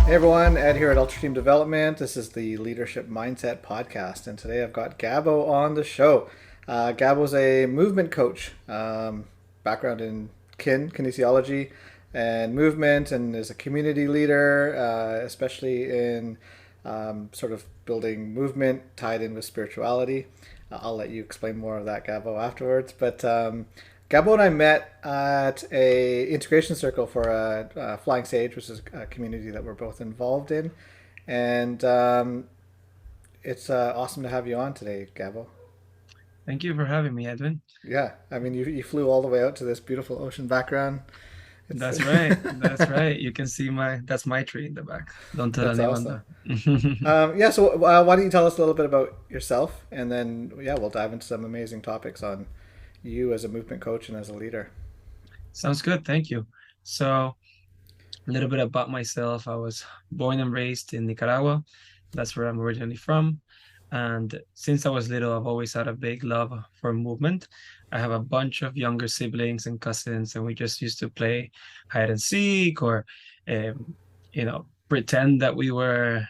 Hey everyone, Ed here at Ultra Team Development. This is the Leadership Mindset Podcast, and today I've got Gabo on the show. Gabo's a movement coach, background in kinesiology and movement, and is a community leader, especially in sort of building movement tied in with spirituality. I'll let you explain more of that, Gabo, afterwards. But Gabo and I met at a integration circle for a Flying Sage, which is a community that we're both involved in, and it's awesome to have you on today, Gabo. Thank you for having me, Edwyn. Yeah, I mean you flew all the way out to this beautiful ocean background. It's That's right. That's right. You can see that's my tree in the back. Don't tell that's anyone awesome. though. Yeah, so why don't you tell us a little bit about yourself, and then yeah, we'll dive into some amazing topics on you as a movement coach and as a leader. Sounds good. Thank you. So, a little bit about myself. I was born and raised in Nicaragua. That's where I'm originally from. And since I was little, I've always had a big love for movement. I have a bunch of younger siblings and cousins, and we just used to play hide and seek or, pretend that we were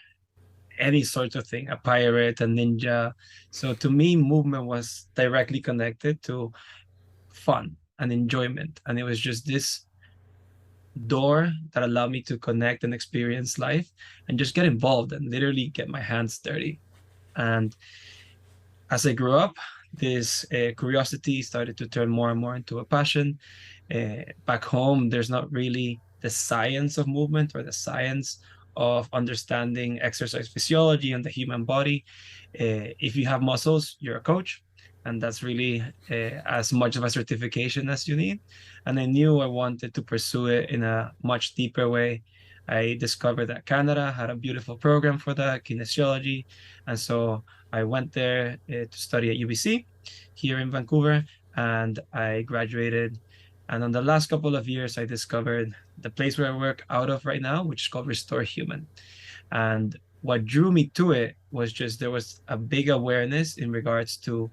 any sort of thing, a pirate, a ninja. So to me, movement was directly connected to fun and enjoyment. And it was just this door that allowed me to connect and experience life and just get involved and literally get my hands dirty. And as I grew up, this curiosity started to turn more and more into a passion. Back home, there's not really the science of movement or the science of understanding exercise physiology and the human body. If you have muscles, you're a coach, and that's really as much of a certification as you need. And I knew I wanted to pursue it in a much deeper way. I discovered that Canada had a beautiful program for that, kinesiology, and so I went there to study at UBC here in Vancouver, and I graduated. And on the last couple of years, I discovered the place where I work out of right now, which is called Restore Human. And what drew me to it was just there was a big awareness in regards to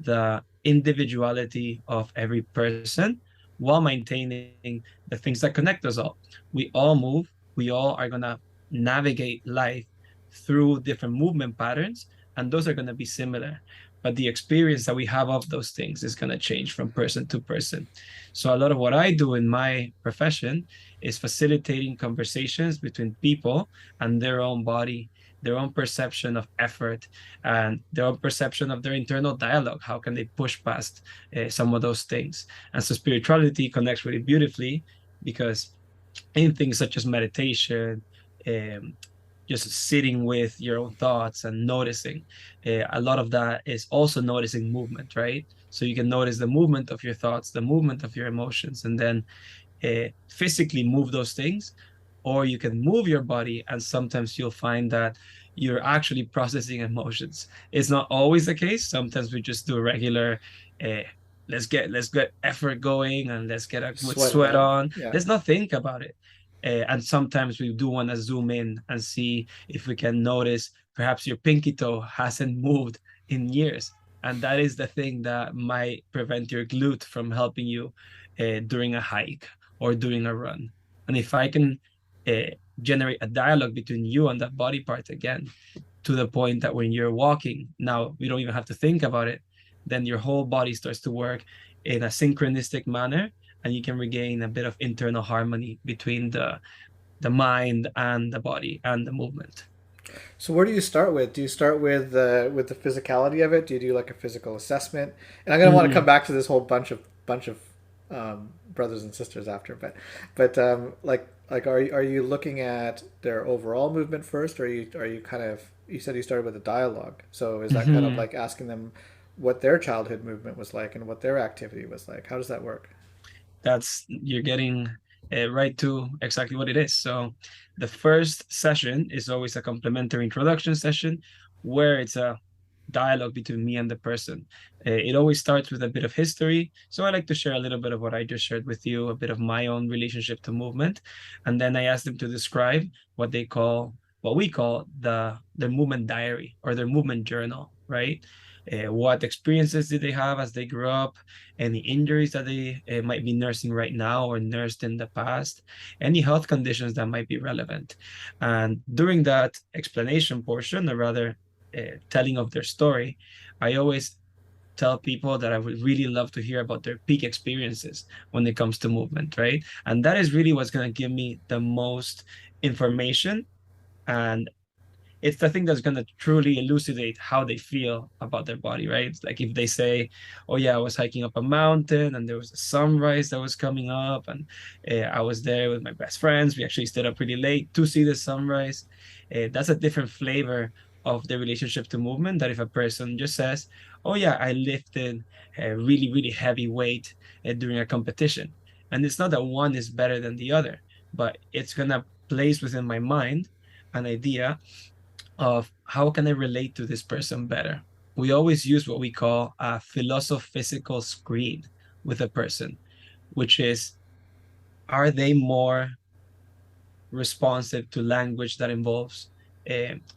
the individuality of every person while maintaining the things that connect us all. We all move, we all are going to navigate life through different movement patterns, and those are going to be similar. But the experience that we have of those things is going to change from person to person. So, a lot of what I do in my profession is facilitating conversations between people and their own body, their own perception of effort, and their own perception of their internal dialogue. How can they push past some of those things? And so, spirituality connects really beautifully because in things such as meditation, um, just sitting with your own thoughts and noticing. A lot of that is also noticing movement, right? So you can notice the movement of your thoughts, the movement of your emotions, and then physically move those things. Or you can move your body, and sometimes you'll find that you're actually processing emotions. It's not always the case. Sometimes we just do a regular, uh, let's get effort going and let's get a good Sweat it sweat out. on. Yeah. Let's not think about it. And sometimes we do want to zoom in and see if we can notice perhaps your pinky toe hasn't moved in years. And that is the thing that might prevent your glute from helping you during a hike or during a run. And if I can uh, generate a dialogue between you and that body part again, to the point that when you're walking, now you don't even have to think about it, then your whole body starts to work in a synchronistic manner, and you can regain a bit of internal harmony between the mind and the body and the movement. So where do you start with? Do you start with the physicality of it? Do you do like a physical assessment? And I'm gonna want to come Mm-hmm. back to this whole bunch of brothers and sisters after, but like are you looking at their overall movement first, or are you kind of you said you started with a dialogue? So is that kind of Mm-hmm. like asking them what their childhood movement was like and what their activity was like? How does that work? That's you're getting right to exactly what it is. So the first session is always a complimentary introduction session where it's a dialogue between me and the person. It always starts with a bit of history. So I like to share a little bit of what I just shared with you, a bit of my own relationship to movement. And then I ask them to describe what we call their movement diary or their movement journal, right? what experiences did they have as they grew up, any injuries that they might be nursing right now or nursed in the past, any health conditions that might be relevant. And during that explanation portion, or rather telling of their story, I always tell people that I would really love to hear about their peak experiences when it comes to movement, right? And that is really what's going to give me the most information, and it's the thing that's going to truly elucidate how they feel about their body, right? It's like if they say, oh yeah, I was hiking up a mountain and there was a sunrise that was coming up, and I was there with my best friends, we actually stayed up pretty late to see the sunrise. That's a different flavor of the relationship to movement that if a person just says, oh yeah, I lifted a really really heavy weight during a competition. And it's not that one is better than the other, but it's going to place within my mind an idea of how can I relate to this person better. We always use what we call a philosophical screen with a person, which is, are they more responsive to language that involves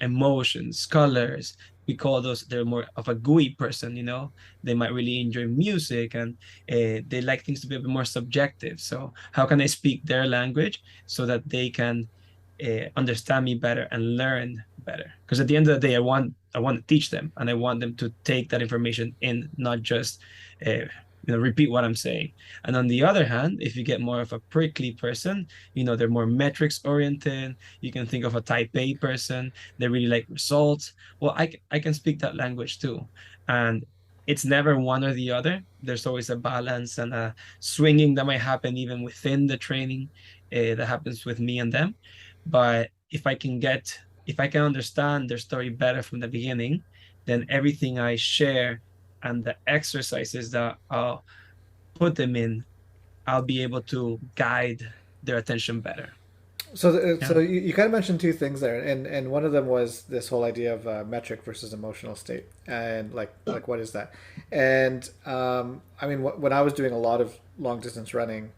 emotions, colors? We call those, they're more of a gooey person, you know. They might really enjoy music, and they like things to be a bit more subjective. So how can I speak their language so that they can understand me better and learn better? Because at the end of the day, I want to teach them, and I want them to take that information in, not just repeat what I'm saying. And on the other hand, if you get more of a prickly person, they're more metrics oriented. You can think of a type A person. They really like results. Well, I can speak that language too. And it's never one or the other. There's always a balance and a swinging that might happen even within the training that happens with me and them. But if I can understand their story better from the beginning, then everything I share and the exercises that I'll put them in, I'll be able to guide their attention better. So, Yeah. you kind of mentioned two things there, and one of them was this whole idea of metric versus emotional state, and like what is that? And I mean, when I was doing a lot of long distance running,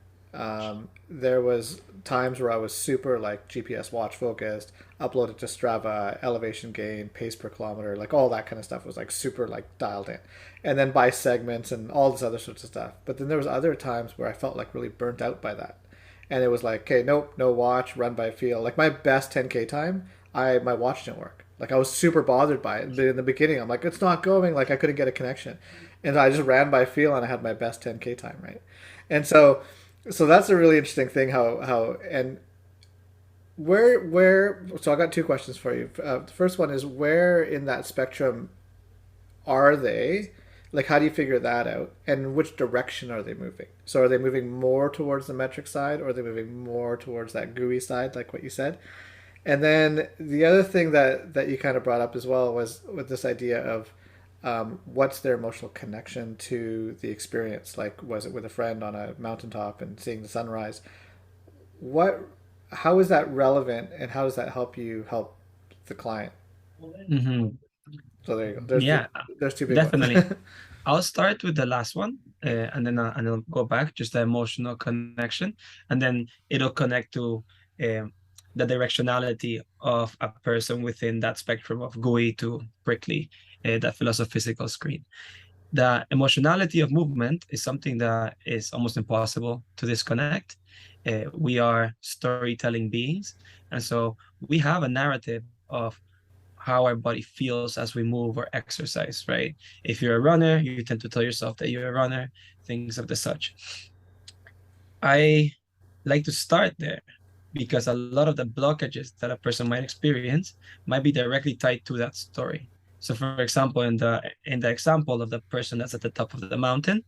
there was times where I was super like GPS watch focused, uploaded to Strava, elevation gain, pace per kilometer, like all that kind of stuff was like super like dialed in, and then by segments and all this other sorts of stuff. But then there was other times where I felt like really burnt out by that, and it was like, okay, nope, no watch, run by feel. Like my best 10K time, my watch didn't work. Like I was super bothered by it. But in the beginning, I'm like, it's not going. Like I couldn't get a connection, and I just ran by feel, and I had my best 10K time, right? And so that's a really interesting thing. How and where. So I got two questions for you. The first one is, where in that spectrum are they? Like, how do you figure that out? And which direction are they moving? So, are they moving more towards the metric side, or are they moving more towards that GUI side, like what you said? And then the other thing that you kind of brought up as well was with this idea of what's their emotional connection to the experience? Like, was it with a friend on a mountaintop and seeing the sunrise? What, how is that relevant, and how does that help you help the client? Mhm. So there you go. Yeah, There's two big ones. definitely. I'll start with the last one, and I'll go back, just the emotional connection, and then it'll connect to um, the directionality of a person within that spectrum of gooey to prickly, that philosophical screen. The emotionality of movement is something that is almost impossible to disconnect. We are storytelling beings, and so we have a narrative of how our body feels as we move or exercise, right? If you're a runner, you tend to tell yourself that you're a runner, things of the such. I like to start there because a lot of the blockages that a person might experience might be directly tied to that story. So for example, in the example of the person that's at the top of the mountain,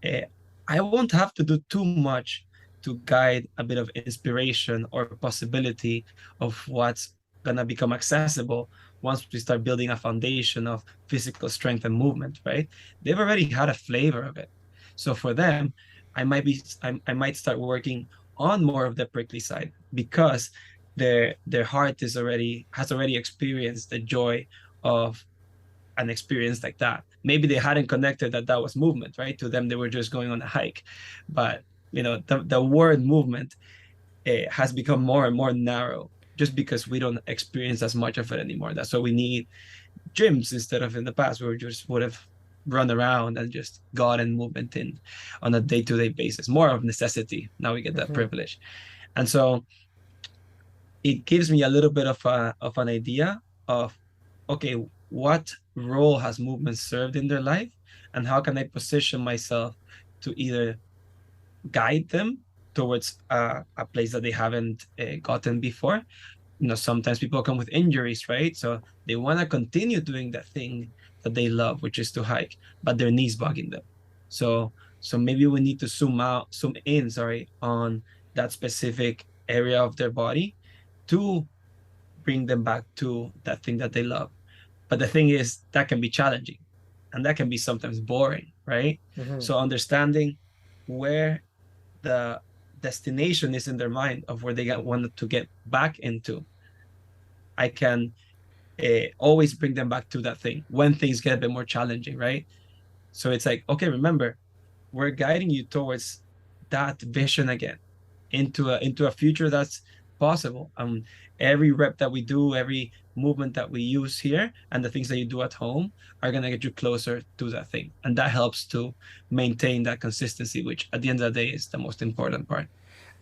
uh, I won't have to do too much to guide a bit of inspiration or possibility of what's gonna become accessible once we start building a foundation of physical strength and movement, right? They've already had a flavor of it. So for them, I might start working on more of the prickly side because their heart has already experienced the joy of an experience like that. Maybe they hadn't connected that that was movement, right? To them, they were just going on a hike. But the word movement has become more and more narrow just because we don't experience as much of it anymore. That's why we need gyms instead of in the past where we just would have run around and just gotten movement in on a day-to-day basis, more of necessity. Now we get that Hmm. privilege. And so it gives me a little bit of an idea of, okay, what role has movement served in their life, and how can I position myself to either guide them towards a place that they haven't gotten before. Sometimes people come with injuries, right? So they want to continue doing that thing that they love, which is to hike, but their knees bugging them. So maybe we need to zoom in, sorry, on that specific area of their body to bring them back to that thing that they love. But the thing is, that can be challenging and that can be sometimes boring, right? Hmm. So understanding where the destination is in their mind of where they wanted to get back into, I can always bring them back to that thing when things get a bit more challenging, right? So it's like, okay, remember, we're guiding you towards that vision again, into a future that's possible. Every rep that we do, every movement that we use here, and the things that you do at home are gonna get you closer to that thing, and that helps to maintain that consistency, which at the end of the day is the most important part.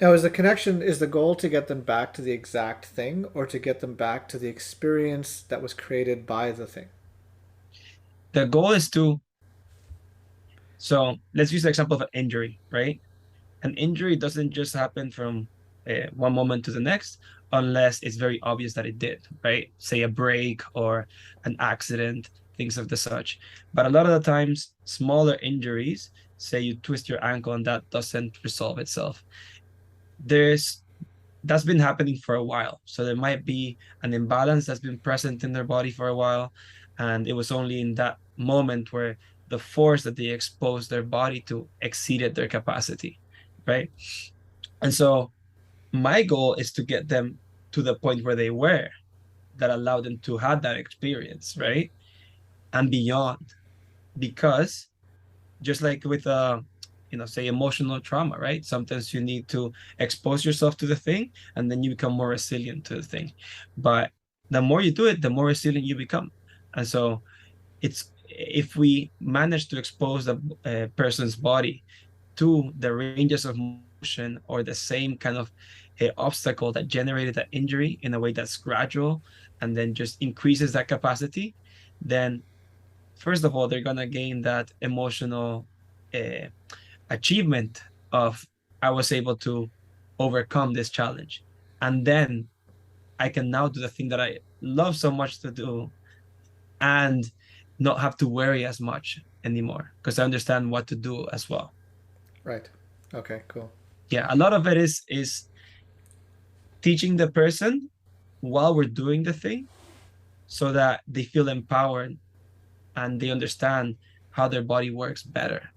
Now, is the connection, is the goal to get them back to the exact thing or to get them back to the experience that was created by the thing? The goal is to, so let's use the example of an injury, right? An injury doesn't just happen from one moment to the next unless it's very obvious that it did, right? Say a break or an accident, things of the such. But a lot of the times, smaller injuries, say you twist your ankle and that doesn't resolve itself. There's That's been happening for a while. So there might be an imbalance that's been present in their body for a while. And it was only in that moment where the force that they exposed their body to exceeded their capacity, right? And so my goal is to get them to the point where they were, that allowed them to have that experience, right? And beyond. Because just like with say emotional trauma, right? Sometimes you need to expose yourself to the thing and then you become more resilient to the thing. But the more you do it, the more resilient you become. And so it's, if we manage to expose the person's body to the ranges of motion or the same kind of obstacle that generated that injury in a way that's gradual and then just increases that capacity, then first of all, they're gonna gain that emotional uh, achievement of, I was able to overcome this challenge, and then I can now do the thing that I love so much to do and not have to worry as much anymore because I understand what to do as well. Right. Okay, cool. Yeah, a lot of it is teaching the person while we're doing the thing so that they feel empowered and they understand how their body works better.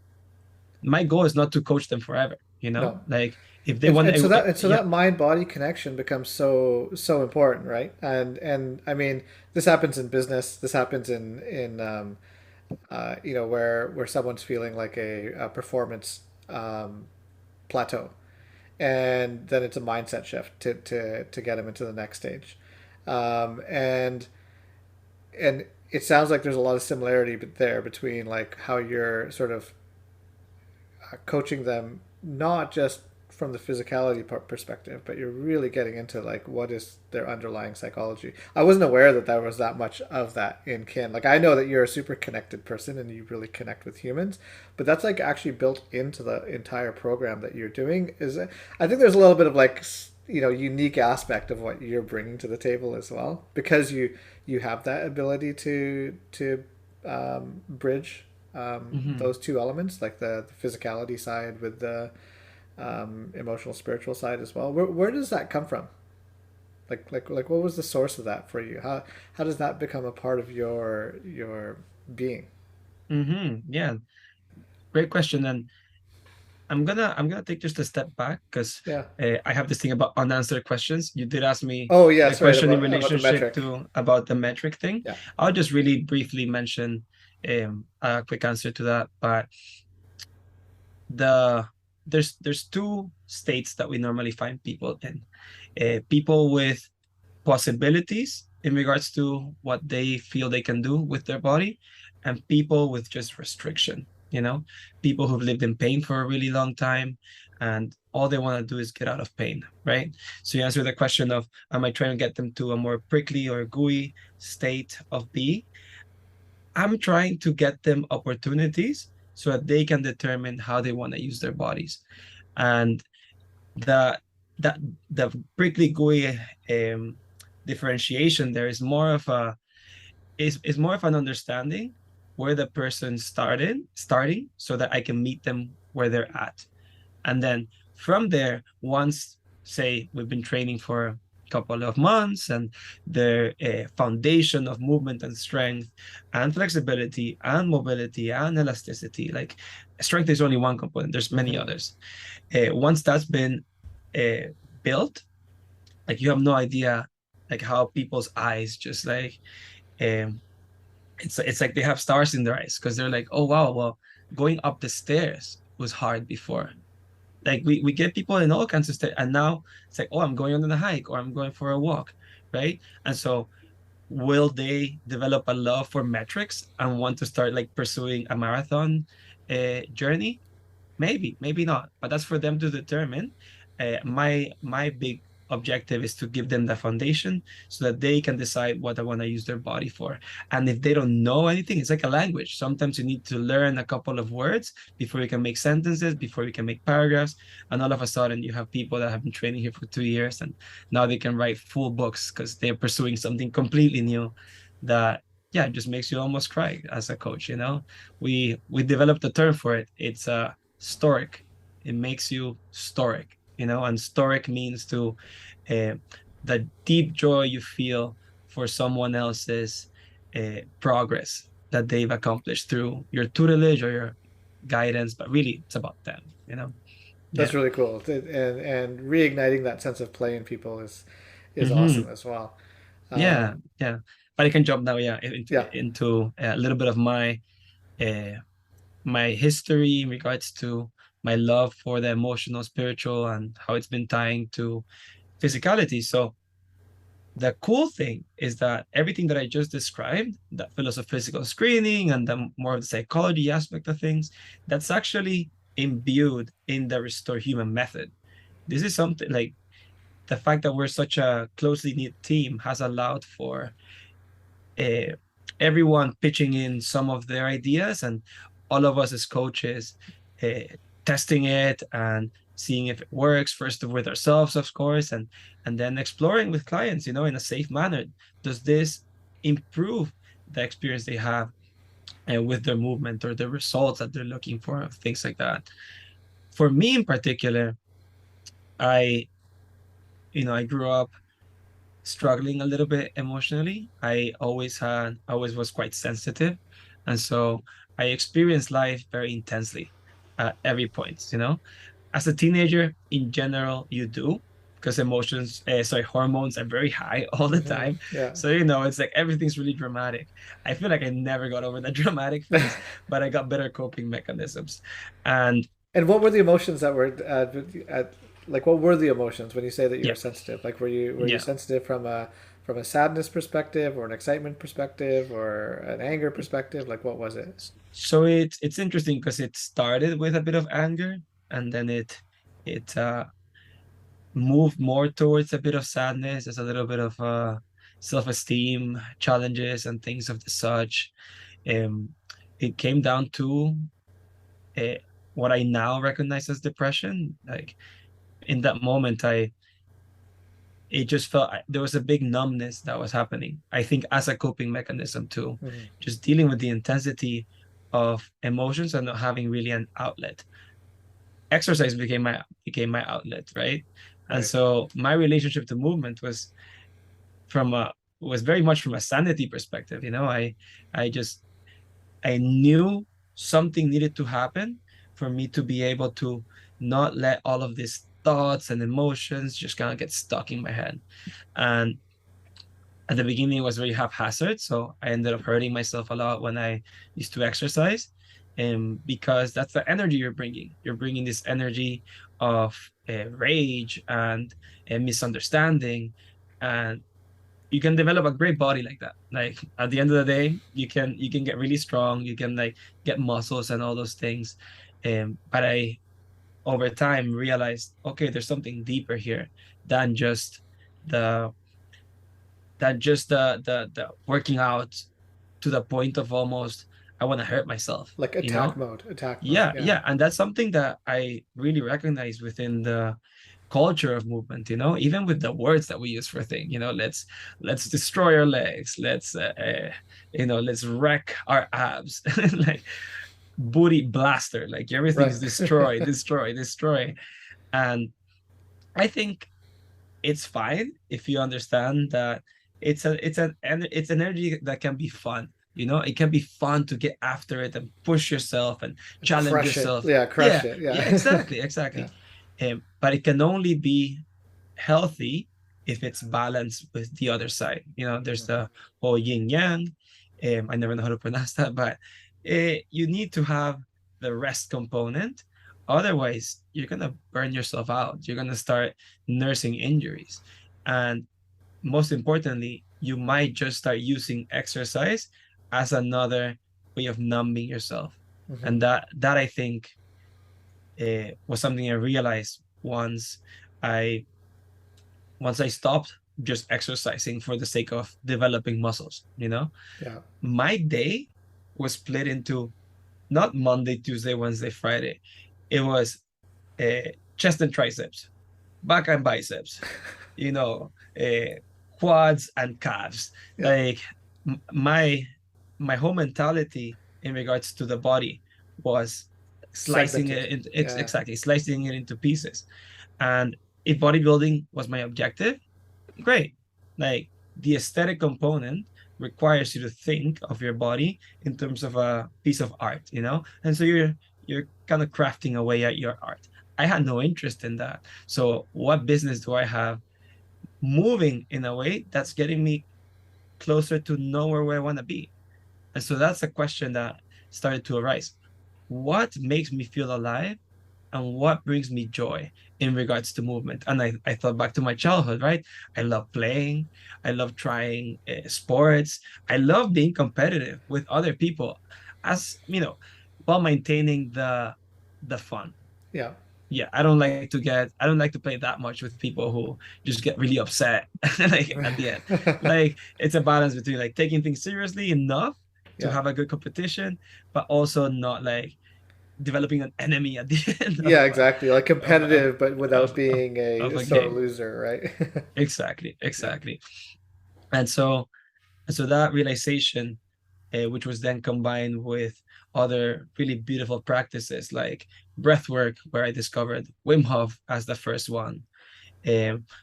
My goal is not to coach them forever, No. like if they And, want, and so that and so yeah. that mind body connection becomes so important, right? And I mean, this happens in business. This happens in where someone's feeling like a performance plateau, and then it's a mindset shift to get them into the next stage, and it sounds like there's a lot of similarity there between like how you're sort of coaching them, not just from the physicality perspective, but you're really getting into like what is their underlying psychology. I wasn't aware that there was that much of that in kin. Like I know that you're a super connected person and you really connect with humans, but that's like actually built into the entire program that you're doing. Is I think there's a little bit of like unique aspect of what you're bringing to the table as well, because you have that ability to bridge Mm-hmm. those two elements, like the physicality side with the emotional, spiritual side as well. Where does that come from? Like what was the source of that for you? How does that become a part of your being? Mm-hmm. Yeah, great question. And I'm gonna take just a step back because Yeah. I have this thing about unanswered questions. You did ask me Oh the yes, right, question in about the relationship metric. to about the metric thing. Yeah. I'll just really briefly mention a quick answer to that. But the there's two states that we normally find people in. People with possibilities in regards to what they feel they can do with their body, and people with just restriction, people who've lived in pain for a really long time and all they want to do is get out of pain, right? So you answer the question of, am I trying to get them to a more prickly or gooey state of being? I'm trying to get them opportunities so that they can determine how they want to use their bodies. And the that the prickly gooey differentiation there is more of an understanding where the person starting so that I can meet them where they're at. And then from there, once, say, we've been training for a couple of months and the foundation of movement and strength and flexibility and mobility and elasticity, like strength is only one component, there's many Mm-hmm. others. Once that's been uh, built, like you have no idea like how people's eyes just like um it's like they have stars in their eyes because they're like, oh wow, well, going up the stairs was hard before. Like we get people in all kinds of state, and now it's like, oh, I'm going on a hike or I'm going for a walk, right? And so will they develop a love for metrics and want to start like pursuing a marathon journey? Maybe, maybe not, but that's for them to determine. My big objective is to give them the foundation so that they can decide what they want to use their body for. And if they don't know anything, it's like a language. Sometimes you need to learn a couple of words before you can make sentences, before you can make paragraphs. And all of a sudden, you have people that have been training here for 2 years and now they can write full books because they're pursuing something completely new that, yeah, it just makes you almost cry as a coach, We developed a term for it. It's stoic. It makes you stoic, and stoic means to uh, the deep joy you feel for someone else's progress that they've accomplished through your tutelage or your guidance, but really it's about them. That's Yeah. really cool, and reigniting that sense of play in people is awesome Hmm. as well. Yeah. Um, Yeah. But I can jump now, yeah, yeah. into a little bit of uh, my history in regards to my love for the emotional, spiritual, and how it's been tying to physicality. So the cool thing is that everything that I just described, that philosophical screening and the more of the psychology aspect of things, that's actually imbued in the Restore Human method. This is something like the fact that we're such a closely knit team has allowed for uh, everyone pitching in some of their ideas and all of us as coaches uh, testing it and seeing if it works first with ourselves, of course, and then exploring with clients, in a safe manner. Does this improve the experience they have with their movement or the results that they're looking for, things like that? For me in particular, I I grew up struggling a little bit emotionally. I always was quite sensitive. And so I experienced life very intensely at every point, As a teenager, in general, you do, because hormones are very high all the Hmm. time. Yeah. So, it's like everything's really dramatic. I feel like I never got over the dramatic phase, but I got better coping mechanisms. And And what were the emotions that were like? What were the emotions when you say that you were yeah, sensitive? Like, were you yeah. sensitive from a sadness perspective, or an excitement perspective, or an anger perspective? Like, what was it? So it's interesting because it started with a bit of anger and then it moved more towards a bit of sadness. There's a little bit of self-esteem challenges and things of the such. Um, it came down to uh, what I now recognize as depression. Like in that moment, it just felt there was a big numbness that was happening. I think as a coping mechanism too, Hmm. just dealing with the intensity of emotions and not having really an outlet. Exercise became my outlet, right? And Right. so my relationship to movement from a was very much from a sanity perspective. I knew something needed to happen for me to be able to not let all of these thoughts and emotions just kind of get stuck in my head. And at the beginning, it was very haphazard, so I ended up hurting myself a lot when I used to exercise, and because that's the energy you're bringing this energy of rage and misunderstanding, and you can develop a great body like that. Like at the end of the day, you can get really strong, you can like get muscles and all those things. But I over time realized, okay, there's something deeper here than just the the working out to the point of almost I want to hurt myself, Like you know? attack mode. Yeah, Yeah. yeah. And that's something that I really recognize within the culture of movement, even with the words that we use for things, let's destroy our legs, let's wreck our abs, like booty blaster, like Right. everything's destroy, destroy, destroy. And I think it's fine if you understand that it's an energy that can be fun. It can be fun to get after it and push yourself and challenge Crush it. yourself. Yeah, crush Yeah, it. yeah, Yeah. exactly, Yeah. exactly. But it can only be healthy if it's balanced with the other side. There's Mhm. the whole yin yang. I never know how to pronounce that, but you need to have the rest component. Otherwise, you're gonna burn yourself out. You're gonna start nursing injuries, and most importantly, you might just start using exercise as another way of numbing yourself, Mhm. and that I think was something I realized I once I stopped just exercising for the sake of developing muscles, Yeah. my day was split into not Monday, Tuesday, Wednesday, Friday. It was chest and triceps, back and biceps, you know, uh, quads and calves. Yeah. Like my whole mentality in regards to the body was slicing Segmented. it into it's Yeah. exactly slicing it into pieces. And if bodybuilding was my objective, great. Like the aesthetic component requires you to think of your body in terms of a piece of art, And so you're kind of crafting away at your art. I had no interest in that. So what business do I have moving in a way that's getting me closer to nowhere where I want to be? And so that's a question that started to arise. What makes me feel alive and what brings me joy in regards to movement? And I thought back to my childhood, right? I love playing. I love trying sports. I love being competitive with other people as, while maintaining the fun. Yeah. Yeah, I don't like to play that much with people who just get really upset like at the end. Like it's a balance between like taking things seriously enough to Yeah. have a good competition, but also not like developing an enemy at the end Yeah, exactly. Like of, of, competitive, but without being of a a sore game. loser, right? Exactly, Yeah. exactly. And so that realization, which was then combined with other really beautiful practices like breath work, where I discovered Wim Hof as the first one,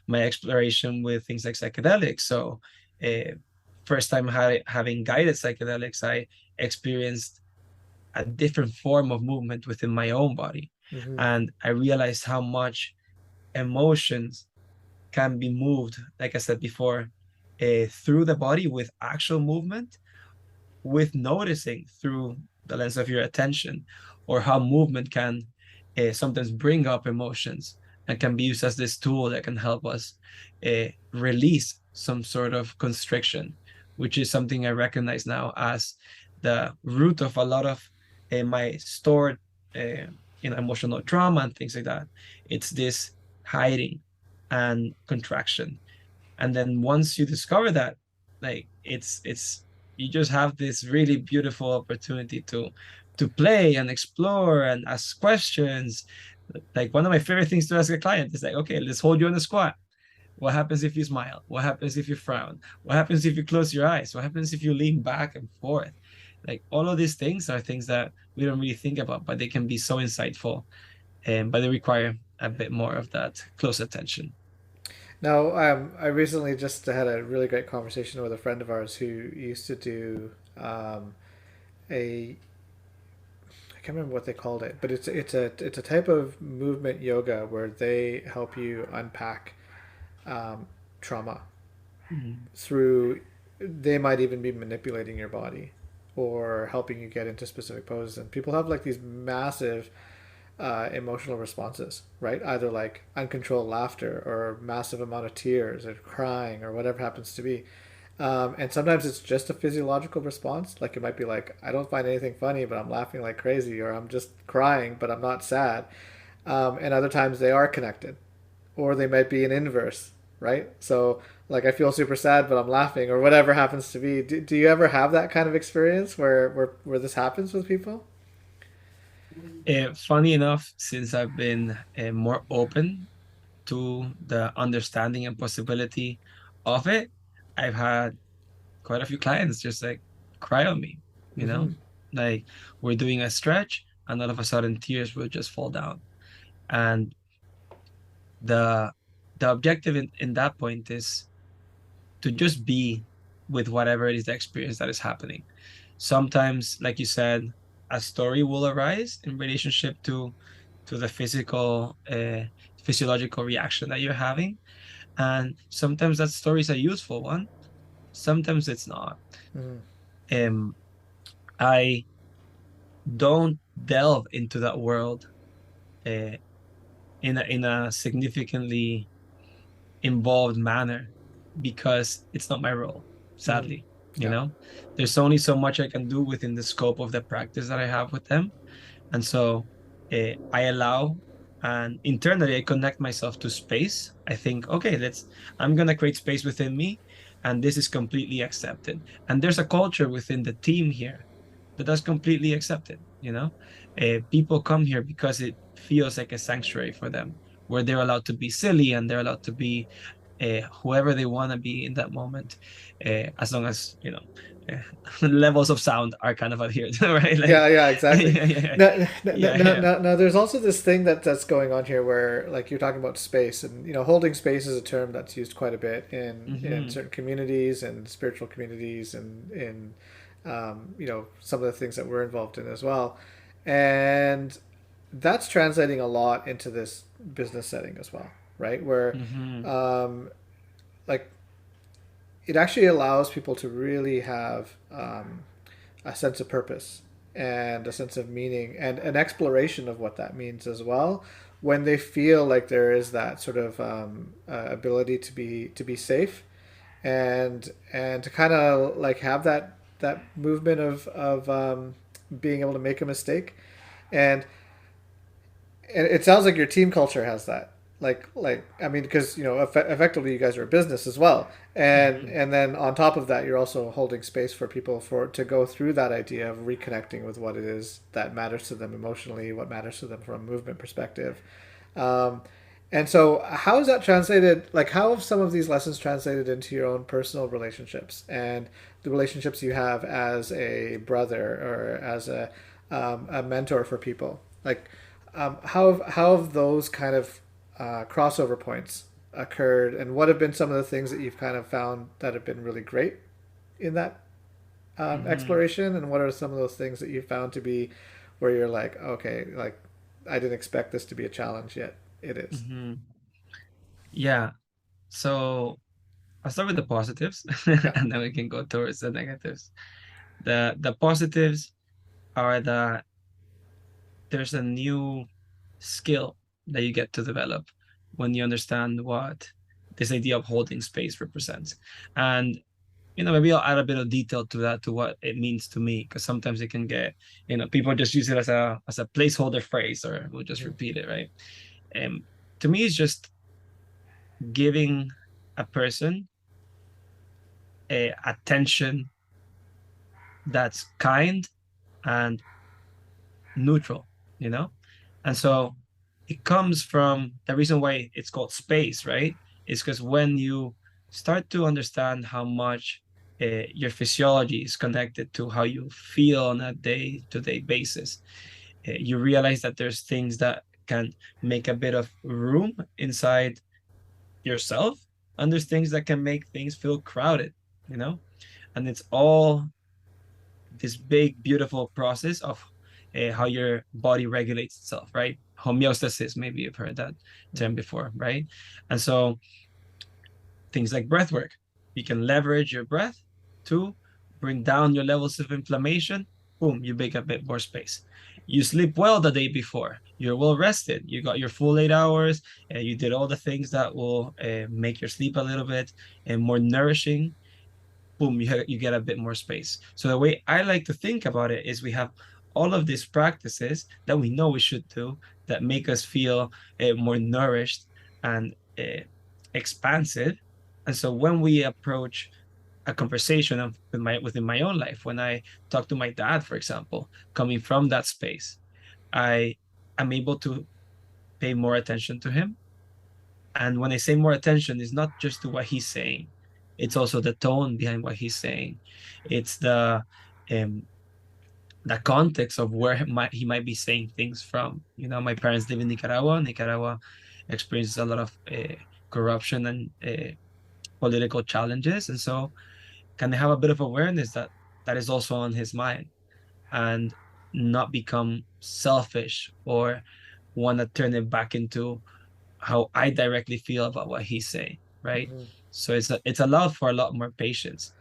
my exploration with things like psychedelics. So, first time having guided psychedelics, I experienced a different form of movement within my own body. Hmm. And I realized how much emotions can be moved, like I said before, through the body with actual movement, with noticing through the lens of your attention, or how movement can sometimes bring up emotions and can be used as this tool that can help us release some sort of constriction, which is something I recognize now as the root of a lot of my stored emotional trauma and things like that. It's this hiding and contraction, and then once you discover that, like it's you just have this really beautiful opportunity to play and explore and ask questions. Like one of my favorite things to ask a client is like, okay, let's hold you on a squat. What happens if you smile? What happens if you frown? What happens if you close your eyes? What happens if you lean back and forth? Like all of these things are things that we don't really think about, but they can be so insightful, and but they require a bit more of that close attention. Now, I recently just had a really great conversation with a friend of ours who used to do a I can't remember what they called it, but it's a type of movement yoga where they help you unpack um, trauma Mhm. through. They might even be manipulating your body or helping you get into specific poses. And people have like these massive emotional responses, right? Either like uncontrolled laughter or massive amount of tears or crying or whatever happens to be. And sometimes it's just a physiological response. Like it might be like, I don't find anything funny, but I'm laughing like crazy, or I'm just crying, but I'm not sad. And other times they are connected, or they might be an inverse, right? So, like, I feel super sad, but I'm laughing, or whatever happens to be. Do you ever have that kind of experience where this happens with people? Funny enough, since I've been more open to the understanding and possibility of it, I've had quite a few clients just like cry on me, you Mm-hmm. know? Like we're doing a stretch and all of a sudden tears will just fall down. And the the objective in that point is to just be with whatever it is the experience that is happening. Sometimes, like you said, a story will arise in relationship to the physiological reaction that you're having. And sometimes that story is a useful one, sometimes it's not. Mm-hmm. Um, I don't delve into that world uh, in a significantly involved manner because it's not my role, Mm-hmm. sadly. You Yeah. know, there's only so much I can do within the scope of the practice that I have with them. And so I allow and internally I connect myself to space. I think, okay, I'm going to create space within me. And this is completely accepted. And there's a culture within the team here that's completely accepted. People come here because it feels like a sanctuary for them where they're allowed to be silly and they're allowed to be whoever they want to be in that moment, as long as uh, levels of sound are kind of adhered, right? Like, Yeah, yeah, exactly. yeah, yeah, Now, yeah, yeah. there's also this thing that's going on here where, like, you're talking about space, and holding space is a term that's used quite a bit in Mm-hmm. certain communities and spiritual communities, and in some of the things that we're involved in as well, and that's translating a lot into this business setting as well, right? Where, Mm-hmm. um, like, it actually allows people to really have a sense of purpose and a sense of meaning and an exploration of what that means as well, when they feel like there is that sort of ability to be safe and to kind of like have that movement of being able to make a mistake. And and it sounds like your team culture has that. Like I mean, because effectively you guys are a business as well, and Mm-hmm. and then on top of that, you're also holding space for people for to go through that idea of reconnecting with what it is that matters to them emotionally, what matters to them from a movement perspective. Um, and so, how is that translated? Like, how have some of these lessons translated into your own personal relationships and the relationships you have as a brother or as a mentor for people? Like, how have those kind of crossover points occurred, and what have been some of the things that you've kind of found that have been really great in that Mm-hmm. exploration, and what are some of those things that you found to be where you're like, okay, like I didn't expect this to be a challenge, yet it is. Mm-hmm. Yeah. So I'll start with the positives Yeah. and then we can go towards the negatives. The positives are that there's a new skill that you get to develop when you understand what this idea of holding space represents. And maybe I'll add a bit of detail to that, to what it means to me, because sometimes it can get, people just use it as a placeholder phrase, or we'll just Mm-hmm. repeat it, right? And to me, it's just giving a person a attention that's kind and neutral, you know? And so it comes from the reason why it's called space, right? Is because when you start to understand how much your physiology is connected to how you feel on a day-to-day basis, you realize that there's things that can make a bit of room inside yourself, and there's things that can make things feel crowded, you know? And it's all this big, beautiful process of how your body regulates itself, right? Homeostasis, maybe you've heard that term before, right? And so things like breath work, you can leverage your breath to bring down your levels of inflammation. Boom, you make a bit more space. You sleep well the day before. you're well rested. You got your full 8 hours, and you did all the things that will make your sleep a little bit and more nourishing. Boom, you get a bit more space. So the way I like to think about it is we have all of these practices that we know we should do that make us feel more nourished and expansive. And so when we approach a conversation with my within my own life, when I talk to my dad, for example, coming from that space, I am able to pay more attention to him. And when I say more attention, it's not just to what he's saying, it's also the tone behind what he's saying. It's um, the context of where he might be saying things from. You know, my parents live in Nicaragua. Nicaragua experiences a lot of corruption and political challenges, and so can they have a bit of awareness that that is also on his mind, and not become selfish or want to turn it back into how I directly feel about what he's saying, right? Hmm. So it's allowed for a lot more patience.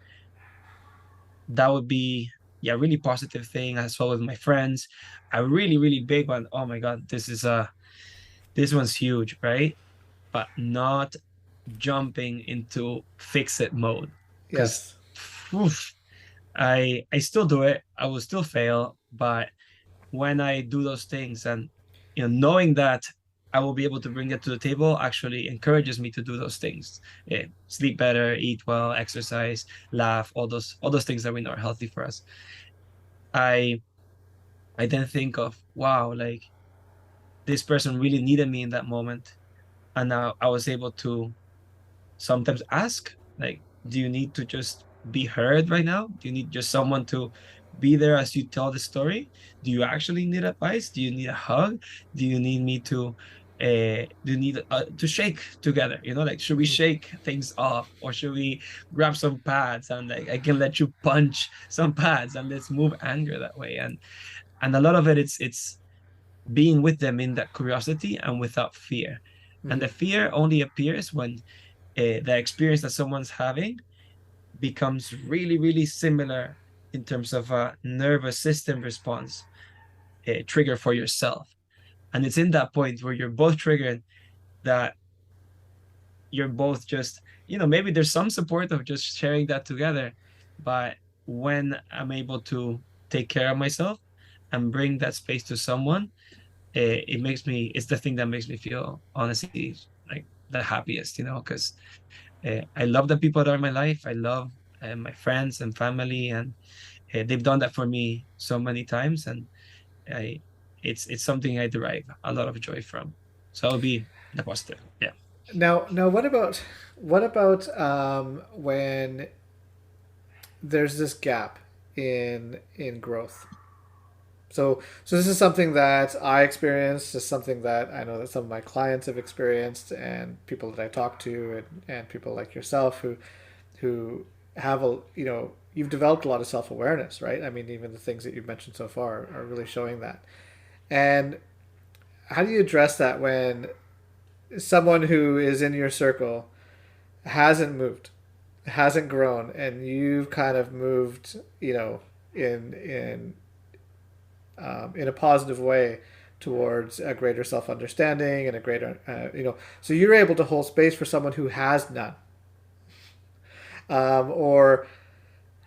That would be, yeah, really positive thing as well with my friends. A really, really big one. Oh my God, this one's huge, right? But not jumping into fix it mode. Because Yes. I still do it. I will still fail, but when I do those things, and knowing that I will be able to bring it to the table actually encourages me to do those things. Sleep better, eat well, exercise, laugh, all those things that we know are healthy for us. I I then think of, wow, like this person really needed me in that moment, and now I was able to sometimes ask, like, do you need to just be heard right now? Do you need just someone to be there as you tell the story? Do you actually need advice? Do you need a hug? Do you need me to do you need to shake together? Like, should we Hmm. shake things off, or should we grab some pads and like I can let you punch some pads and let's move anger that way? And a lot of it's being with them in that curiosity and without fear. And Hmm. the fear only appears when the experience that someone's having becomes really, really similar in terms of a nervous system response trigger for yourself. And it's in that point where you're both triggered that you're both just, maybe there's some support of just sharing that together. But when I'm able to take care of myself and bring that space to someone, it's the thing that makes me feel honestly like the happiest, because I love the people that are in my life. I love my friends and family, and they've done that for me so many times, and I, it's something I derive a lot of joy from. So I'll be the positive. Yeah. Now, what about when there's this gap in growth? So this is something that I experienced. This is something that I know that some of my clients have experienced, and people that I talk to, and people like yourself who have you've developed a lot of self awareness, right? I mean, even the things that you've mentioned so far are really showing that. And how do you address that when someone who is in your circle hasn't moved, hasn't grown, and you've kind of moved, in a positive way towards a greater self understanding and a greater, so you're able to hold space for someone who has none, or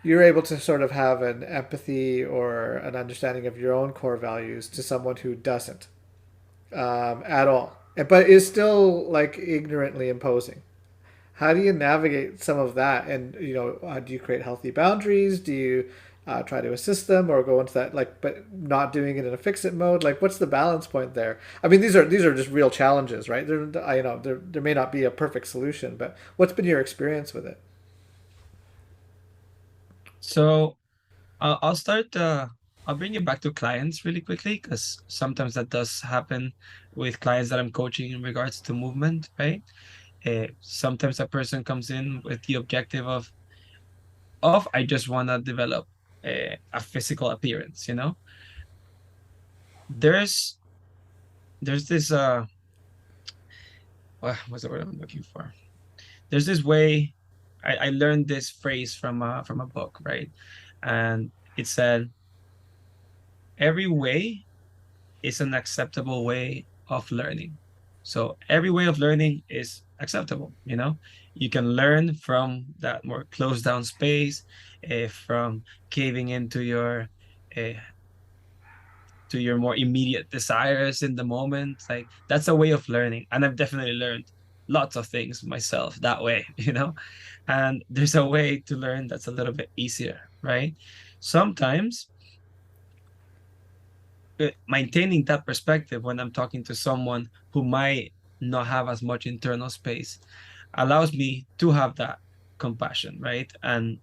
you're able to sort of have an empathy or an understanding of your own core values to someone who doesn't, at all, but is still like ignorantly imposing. How do you navigate some of that? And do you create healthy boundaries? Do you try to assist them or go into that, like, but not doing it in a fix it mode? Like, what's the balance point there? I mean, these are just real challenges, right? There may not be a perfect solution, but what's been your experience with it? So I'll start. I'll bring it back to clients really quickly because sometimes that does happen with clients that I'm coaching in regards to movement, right? Sometimes a person comes in with the objective of I just want to develop a physical appearance. There's there's this what's the word I'm looking for? There's this way. I learned this phrase from a book, right? And it said every way is an acceptable way of learning. So every way of learning is acceptable, you know? You can learn from that more closed down space, from caving into uh, your more immediate desires in the moment. Like that's a way of learning. And I've definitely learned lots of things myself that way, you know? And there's a way to learn that's a little bit easier, right? Sometimes maintaining that perspective when I'm talking to someone who might not have as much internal space allows me to have that compassion, right? And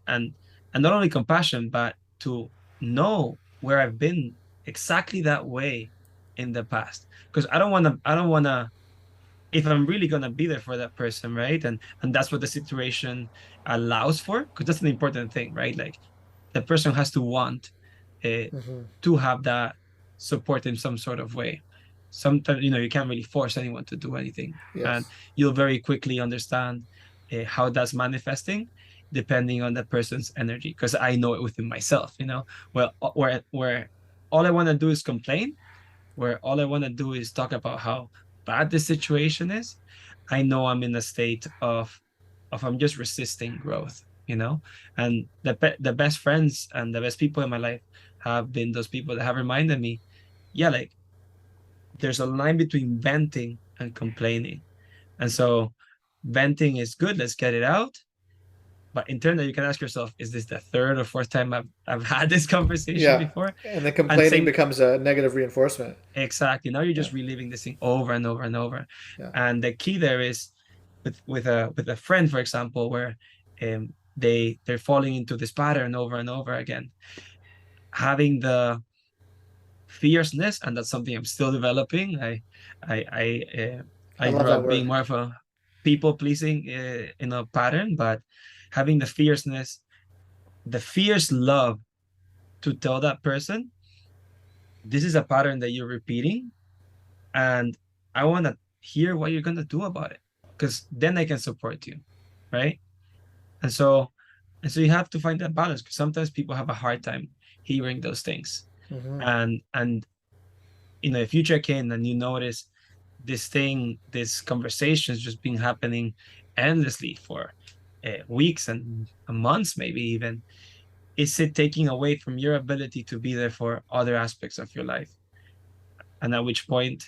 not only compassion, but to know where I've been exactly that way in the past. Because I don't wanna if I'm really gonna be there for that person, right? And that's what the situation allows for, because that's an important thing, right? Like the person has to want uh, Mm-hmm. to have that support in some sort of way. Sometimes, you can't really force anyone to do anything, and Yes. you'll very quickly understand how that's manifesting depending on the person's energy. Because I know it within myself, well, where all I want to do is complain, where all I want to do is talk about how bad the situation is. I know I'm in a state of I'm just resisting growth, and the best friends and the best people in my life have been those people that have reminded me, yeah, like there's a line between venting and complaining. And so venting is good, let's get it out. But in turn, that you can ask yourself, is this the third or fourth time I've had this conversation Yeah. before? And then And complaining same. becomes a negative reinforcement. Exactly. Now you're Yeah. just reliving this thing over and over and over. Yeah. And the key there is with a friend, for example, where they're falling into this pattern over and over again. Having the fierceness, and that's something I'm still developing. I I I I love grew that up word. being more of a people pleasing in a pattern, but having the fierceness, the fierce love to tell that person, this is a pattern that you're repeating, and I want to hear what you're going to do about it, because then I can support you, right? And so and so you have to find that balance, because sometimes people have a hard time hearing those things. Mm-hmm. And if you check in and you notice this conversation has just been happening endlessly for weeks and months, maybe even, is it taking away from your ability to be there for other aspects of your life? And at which point,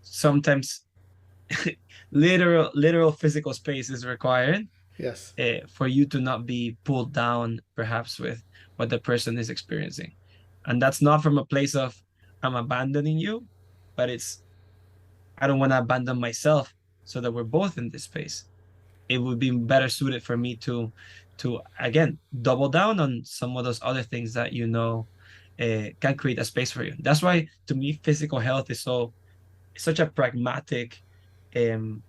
sometimes literal physical space is required Yes. for you to not be pulled down perhaps with what the person is experiencing. And that's not from a place of I'm abandoning you, but it's I don't want to abandon myself, so that we're both in this space. It would be better suited for me to again double down on some of those other things that can create a space for you. That's why, to me, physical health is such a pragmatic um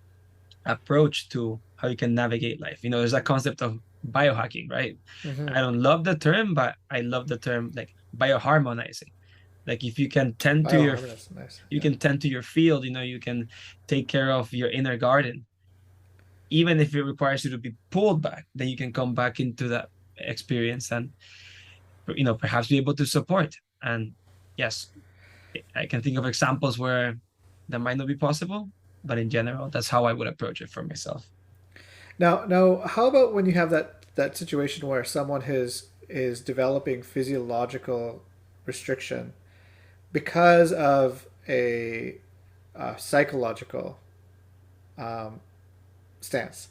approach to how you can navigate life. There's a concept of biohacking, right? Mm-hmm. I don't love the term, but I love the term like bioharmonizing. Like if you can tend to Bioharmonious. Nice. you Yeah. can tend to your field, you can take care of your inner garden, even if it requires you to be pulled back, then you can come back into that experience and perhaps be able to support. And yes, I can think of examples where that might not be possible, but in general, that's how I would approach it for myself. Now, how about when you have that situation where someone is developing physiological restriction because of a psychological um, stance?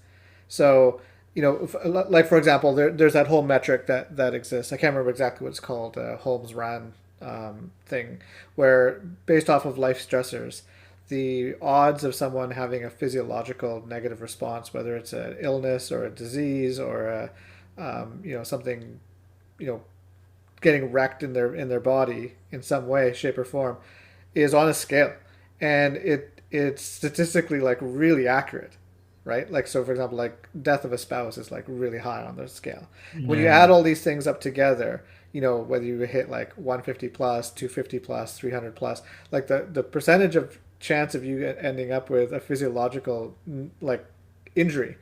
So, like for example, there's that whole metric that exists. I can't remember exactly what it's called, Holmes Ran thing, where based off of life stressors, the odds of someone having a physiological negative response, whether it's an illness or a disease or something, you know, getting wrecked in their body in some way, shape, or form, is on a scale, and it's statistically like really accurate, right? Like, so for example, like death of a spouse is like really high on the scale. When you Yeah. add all these things up together, whether you hit like 150 plus, 250 plus, 300 plus, like the percentage of chance of you ending up with a physiological like injury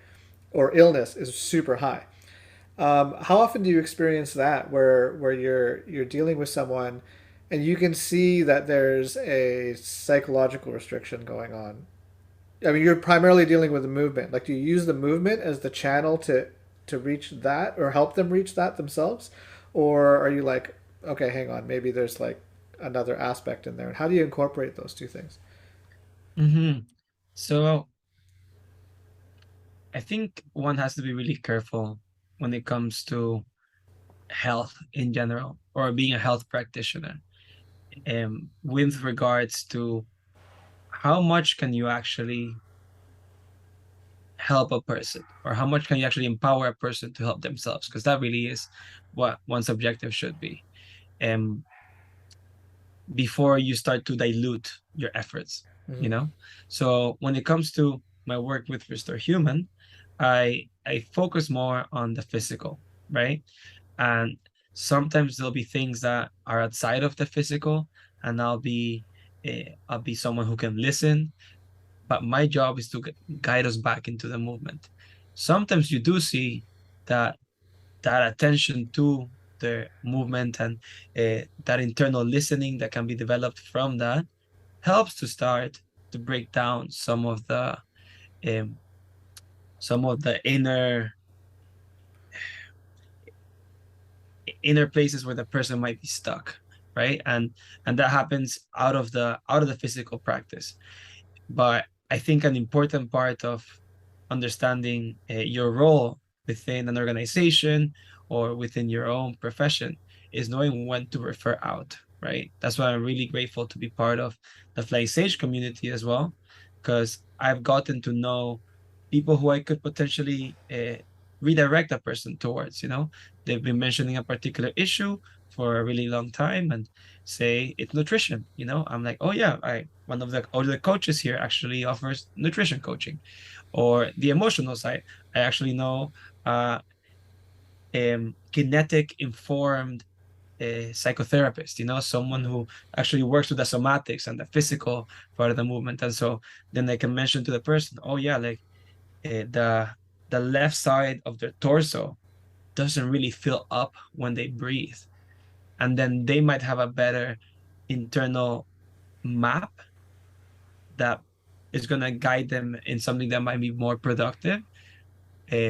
or illness is super high. How often do you experience that, where you're dealing with someone? and you can see that there's a psychological restriction going on. I mean, you're primarily dealing with the movement. Like, do you use the movement as the channel to reach that or help them reach that themselves, or are you like, okay, hang on, maybe there's like another aspect in there, and how do you incorporate those two things? Hmm. So I think one has to be really careful when it comes to health in general or being a health practitioner, with regards to how much can you actually help a person or how much can you actually empower a person to help themselves, because that really is what one's objective should be. Um, Before you start to dilute your efforts, you Mm-hmm. know? So when it comes to my work with Restore Human, I focus more on the physical, right? And sometimes there'll be things that are outside of the physical, and I'll be someone who can listen, but my job is to guide us back into the movement. Sometimes you do see that attention to the movement and that internal listening that can be developed from that helps to start to break down um, some of the inner places where the person might be stuck, right? And that happens out of the physical practice. But I think an important part of understanding your role within an organization or within your own profession is knowing when to refer out, right? That's why I'm really grateful to be part of the Fly Sage community as well, because I've gotten to know people who I could potentially redirect a person towards. They've been mentioning a particular issue for a really long time, and say it's nutrition. I'm like, oh yeah, I one of the older coaches here actually offers nutrition coaching. Or the emotional side, I actually know uh kinetic informed psychotherapist, someone Mm-hmm. who actually works with the somatics and the physical part of the movement. And so then I can mention to the person, oh yeah, like the left side of their torso doesn't really fill up when they breathe, and then they might have a better internal map that is going to guide them in something that might be more productive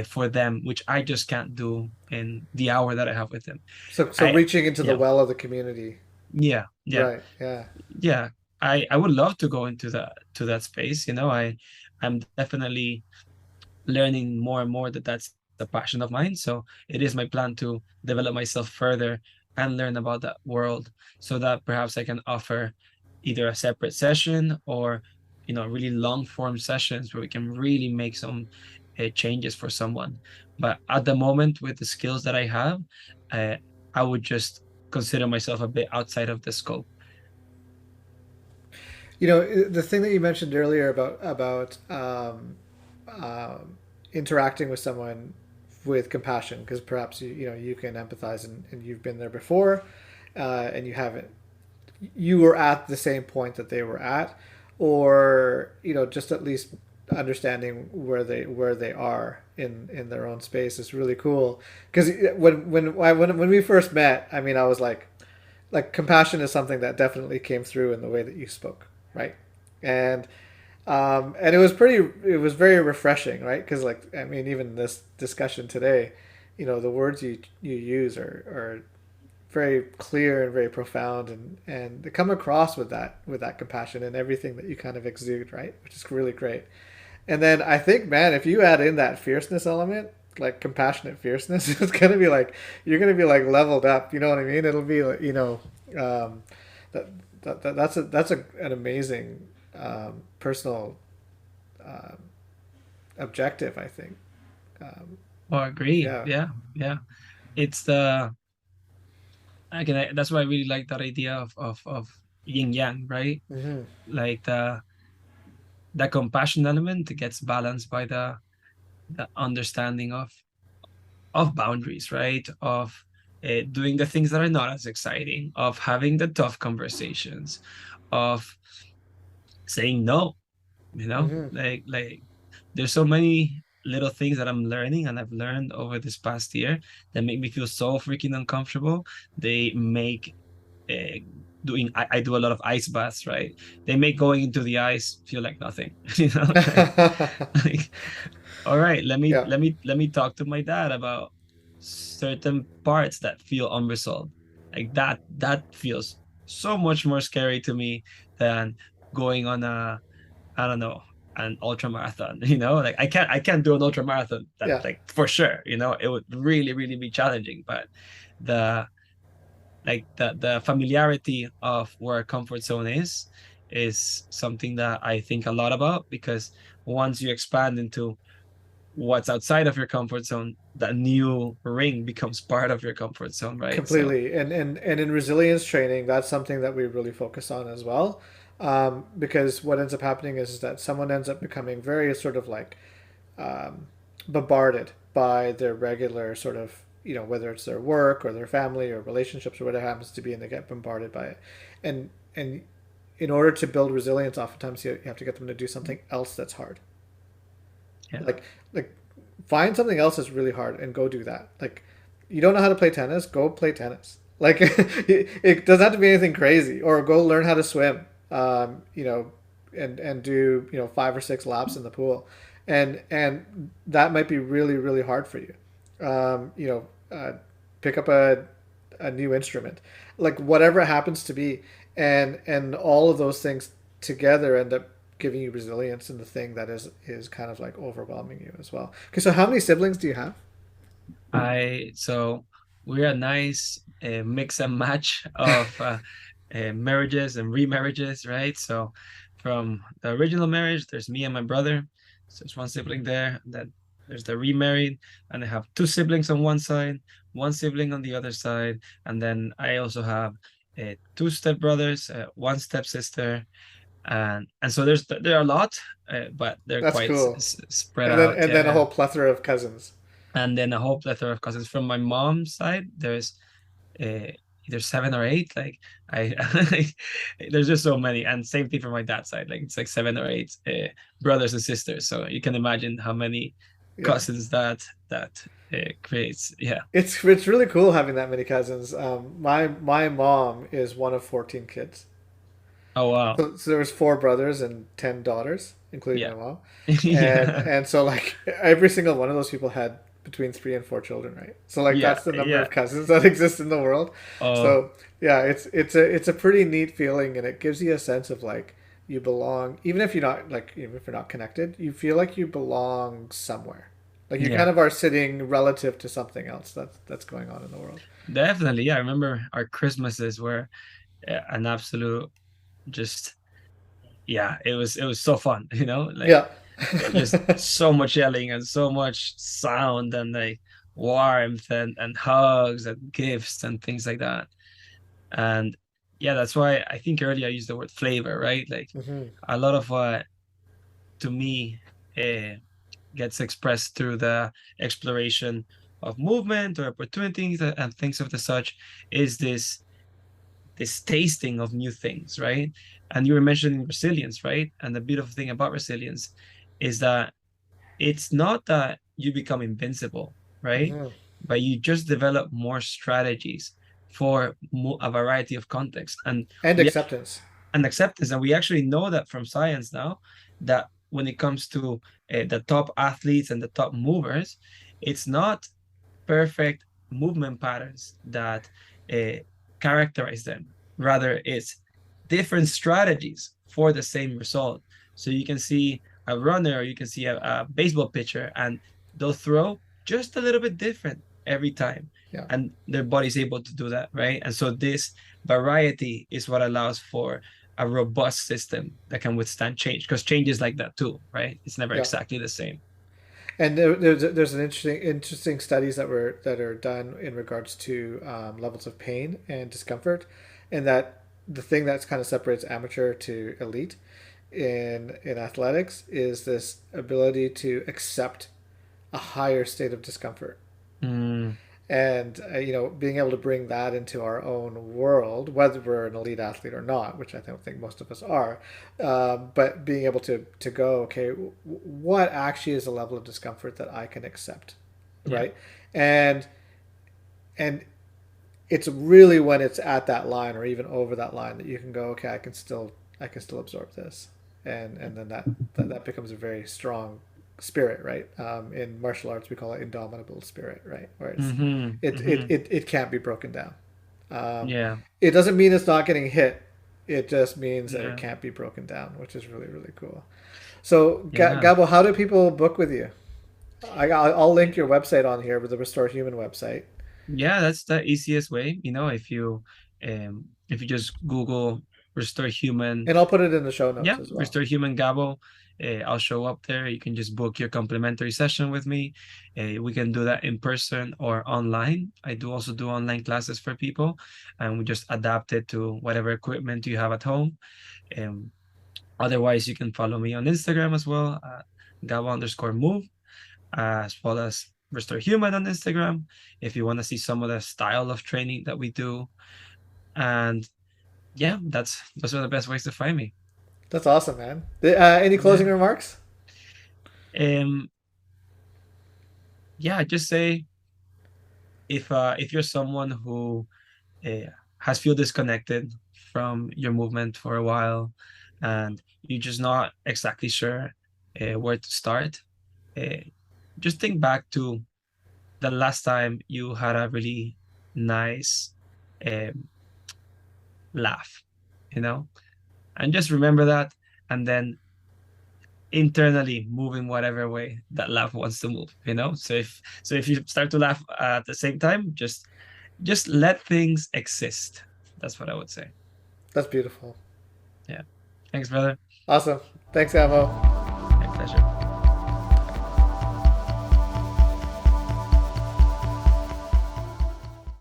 for them, which I just can't do in the hour that I have with them. So I reaching into the Yeah, well of the community, yeah, yeah, right? Yeah. yeah. I would love to go into that space. I'm definitely learning more and more that that's a passion of mine. So it is my plan to develop myself further and learn about that world, so that perhaps I can offer either a separate session or really long form sessions where we can really make some changes for someone. But at the moment, with the skills that I have, uh, I would just consider myself a bit outside of the scope. You know, the thing that you mentioned earlier about interacting with someone with compassion, because perhaps you know you can empathize and you've been there before, and you haven't. You were at the same point that they were at, or you know, just at least understanding where they are in their own space is really cool. Because when we first met, I mean, I was like compassion is something that definitely came through in the way that you spoke, right? And and it was very refreshing, right? Because like I mean, even this discussion today, you know, the words you use are very clear and very profound, and they come across with that compassion and everything that you kind of exude, right? Which is really great. And then I think, man, if you add in that fierceness element, like compassionate fierceness, it's gonna be like you're gonna be like leveled up. You know what I mean? It'll be like, you know, um, that, an amazing personal um, objective. I think. Um, Oh, I agree. yeah. Yeah, yeah. It's the again, that's why I really like that idea of yin yang, right? Mm-hmm. Like the compassion element gets balanced by the understanding of boundaries, right? Of doing the things that are not as exciting, of having the tough conversations, of saying no. Mm-hmm. Like there's so many little things that I'm learning and I've learned over this past year that make me feel so freaking uncomfortable. They make uh, I do a lot of ice baths, right? They make going into the ice feel like nothing, you know, like all right, Yeah. let me talk to my dad about certain parts that feel unresolved. Like that feels so much more scary to me than going on a, I don't know, an ultra marathon, you know? Like I can't do an ultra marathon, that Yeah. like for sure, you know, it would really, really be challenging. But the the familiarity of where a comfort zone is something that I think a lot about, because once you expand into what's outside of your comfort zone, that new ring becomes part of your comfort zone, right? So Completely. And in resilience training, that's something that we really focus on as well. Because what ends up happening is that someone ends up becoming very sort of like um, bombarded by their regular sort of, whether it's their work or their family or relationships or whatever happens to be, and they get bombarded by it. And in order to build resilience, oftentimes you have to get them to do something else that's hard. yeah, Like find something else that's really hard and go do that. Like you don't know how to play tennis, go play tennis. Like it doesn't have to be anything crazy, or go learn how to swim. And do 5 or 6 laps in the pool, and that might be really really hard for you. Um, you know, Pick up a new instrument, like whatever it happens to be, and all of those things together end up giving you resilience in the thing that is kind of like overwhelming you as well. Okay, so how many siblings do you have? I so we're a nice mix and match of marriages and remarriages, right? So from the original marriage, there's me and my brother. So there's one sibling there. Then there's the remarried, and I have two siblings on one side, one sibling on the other side, and then I also have two stepbrothers, one stepsister, and so there are a lot, but they're That's quite cool. spread And then out. and then a Yeah, whole plethora of cousins. and then a whole plethora of cousins from my mom's side. There's uh, either seven or eight. Like I, there's just so many. And same thing for my dad's side. Like it's like seven or eight brothers and sisters. So you can imagine how many Yeah. cousins that creates. Yeah. It's really cool having that many cousins. My mom is one of 14 kids. Oh wow. So there was 4 brothers and 10 daughters, including Yeah. my mom, and Yeah. and so like every single one of those people had between 3 and 4 children, right? So like Yeah. that's the number Yeah. of cousins that exist in the world. Oh So yeah, it's a pretty neat feeling, and it gives you a sense of like you belong, even if you're not connected, you feel like you belong somewhere. Like you kind yeah. of are sitting relative to something else that's going on in the world. Definitely. Yeah. I remember our Christmases were an absolute just yeah. It was so fun. You know like Yeah. just so much yelling and so much sound and like warmth and hugs and gifts and things like that. And yeah, that's why I think earlier I used the word flavor, right? Like Hmm. a lot of what to me uh, gets expressed through the exploration of movement or opportunities and things of the such is this tasting of new things, right? And you were mentioning resilience, right? And the beautiful thing about resilience is that it's not that you become invincible, right? Hmm. But you just develop more strategies for a variety of contexts. And We acceptance. and acceptance. And we actually know that from science now that when it comes to the top athletes and the top movers, it's not perfect movement patterns that uh, characterize them. Rather, it's different strategies for the same result. So you can see a runner, or you can see a baseball pitcher, and they'll throw just a little bit different every time. Yeah. And their body's able to do that, right? And so this variety is what allows for a robust system that can withstand change, because change is like that too, right? It's never Yeah. exactly the same. And there's an interesting studies that are done in regards to levels of pain and discomfort, and that the thing that's kind of separates amateur to elite in athletics is this ability to accept a higher state of discomfort, Mm, and being able to bring that into our own world, whether we're an elite athlete or not, which I don't think most of us are, but being able to go, okay, what actually is a level of discomfort that I can accept, yeah. right? And and it's really when it's at that line or even over that line that you can go, okay, I can still absorb this, and then that becomes a very strong spirit, right? In martial arts, we call it indomitable spirit, right? Where Mm-hmm. Mm-hmm. it can't be broken down. Um, Yeah. it doesn't mean it's not getting hit. It just means that it Yeah. can't be broken down, which is really really cool. So, Yeah. Gabo, how do people book with you? I'll link your website on here with the Restore Human website. Yeah, that's the easiest way. If you just Google restore human, And I'll put it in the show yeah, notes as well. restore human Gabo, I'll show up there. You can just book your complimentary session with me. We can do that in person or online. I do also do online classes for people, and we just adapt it to whatever equipment you have at home. Um, Otherwise, you can follow me on Instagram as well, Gabo_move, as well as Restore Human on Instagram, if you want to see some of the style of training that we do. And yeah, those are the best ways to find me. That's awesome, man. Any Yeah. closing remarks? Um. Yeah. Just say if you're someone who has feel disconnected from your movement for a while, and you're just not exactly sure where to start, uh, just think back to the last time you had a really nice um, laugh, you know, and just remember that, and then internally move in whatever way that laugh wants to move, so if you start to laugh at the same time, just let things exist. That's what I would say. That's beautiful. Yeah. Thanks, brother. Awesome. Thanks, Amo. My pleasure.